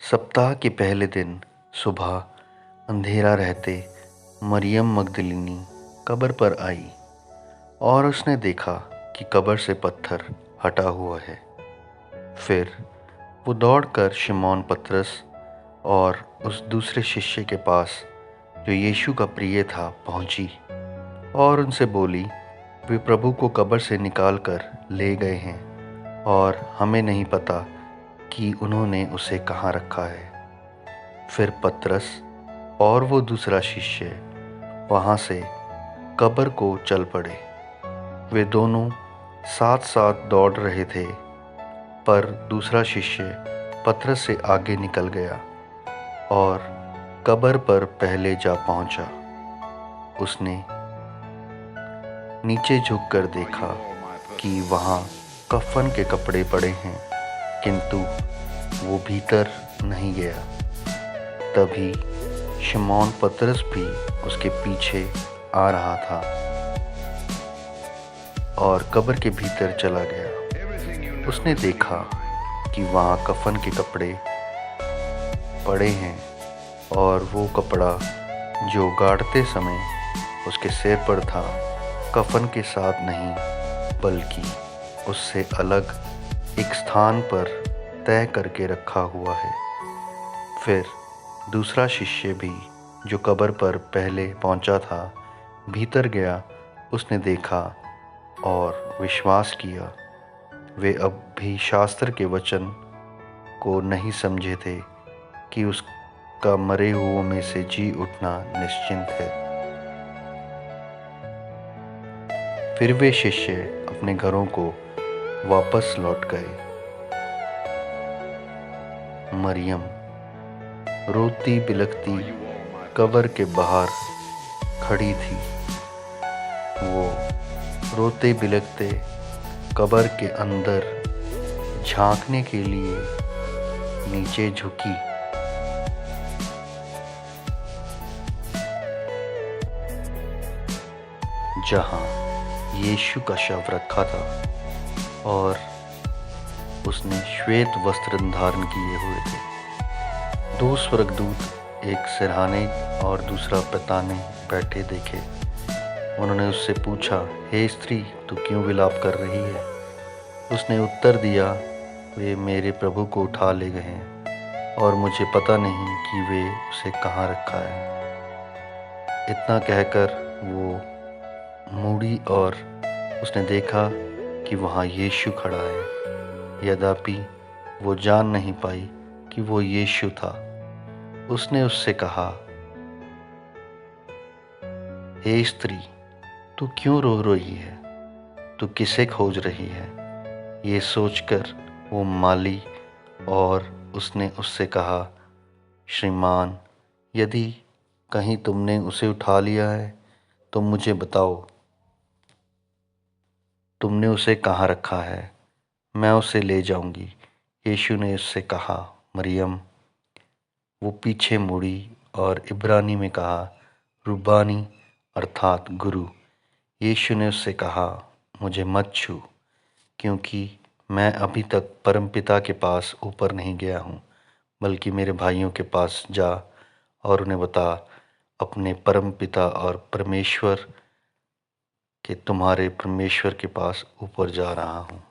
सप्ताह के पहले दिन सुबह अंधेरा रहते मरियम मगदलिनी कब्र पर आई और उसने देखा कि कब्र से पत्थर हटा हुआ है। फिर वो दौड़कर शिमोन पतरस और उस दूसरे शिष्य के पास जो यीशु का प्रिय था पहुंची और उनसे बोली, वे प्रभु को कब्र से निकाल कर ले गए हैं और हमें नहीं पता कि उन्होंने उसे कहाँ रखा है। फिर पतरस और वो दूसरा शिष्य वहाँ से कब्र को चल पड़े। वे दोनों साथ साथ दौड़ रहे थे, पर दूसरा शिष्य पतरस से आगे निकल गया और कब्र पर पहले जा पहुंचा। उसने नीचे झुककर देखा कि वहाँ कफन के कपड़े पड़े हैं, किंतु वो भीतर नहीं गया। तभी शिमोन पतरस भी उसके पीछे आ रहा था और कब्र के भीतर चला गया। उसने देखा कि वहाँ कफन के कपड़े पड़े हैं और वो कपड़ा जो गाड़ते समय उसके सिर पर था कफन के साथ नहीं, बल्कि उससे अलग एक स्थान पर तय करके रखा हुआ है। फिर दूसरा शिष्य भी जो कब्र पर पहले पहुंचा था भीतर गया। उसने देखा और विश्वास किया। वे अब भी शास्त्र के वचन को नहीं समझे थे कि उसका मरे हुओं में से जी उठना निश्चिंत है। फिर वे शिष्य अपने घरों को वापस लौट गए। मरियम रोती बिलखती कब्र के बाहर खड़ी थी। वो रोते बिलखते कब्र के अंदर झांकने के लिए नीचे झुकी। जहां यीशु का शव रखा था और उसने श्वेत वस्त्र धारण किए हुए थे। दो स्वर्गदूत एक सिरहाने और दूसरा पताने बैठे देखे। उन्होंने उससे पूछा, हे स्त्री, तू क्यों विलाप कर रही है? उसने उत्तर दिया, वे मेरे प्रभु को उठा ले गए हैं और मुझे पता नहीं कि वे उसे कहाँ रखा है। इतना कहकर वो मुड़ी और उसने देखा कि वहाँ यीशु खड़ा है। यद्यपि वो जान नहीं पाई कि वो यीशु था। उसने उससे कहा, हे स्त्री, तू क्यों रो रही है? तू किसे खोज रही है? ये सोचकर वो माली और उसने उससे कहा, श्रीमान, यदि कहीं तुमने उसे उठा लिया है तो मुझे बताओ, तुमने उसे कहाँ रखा है? मैं उसे ले जाऊंगी। यीशु ने उससे कहा, मरियम। वो पीछे मुड़ी और इब्रानी में कहा, रुबानी, अर्थात गुरु। यीशु ने उससे कहा, मुझे मत छू, क्योंकि मैं अभी तक परमपिता के पास ऊपर नहीं गया हूँ, बल्कि मेरे भाइयों के पास जा और उन्हें बता, अपने परमपिता और परमेश्वर के तुम्हारे परमेश्वर के पास ऊपर जा रहा हूँ।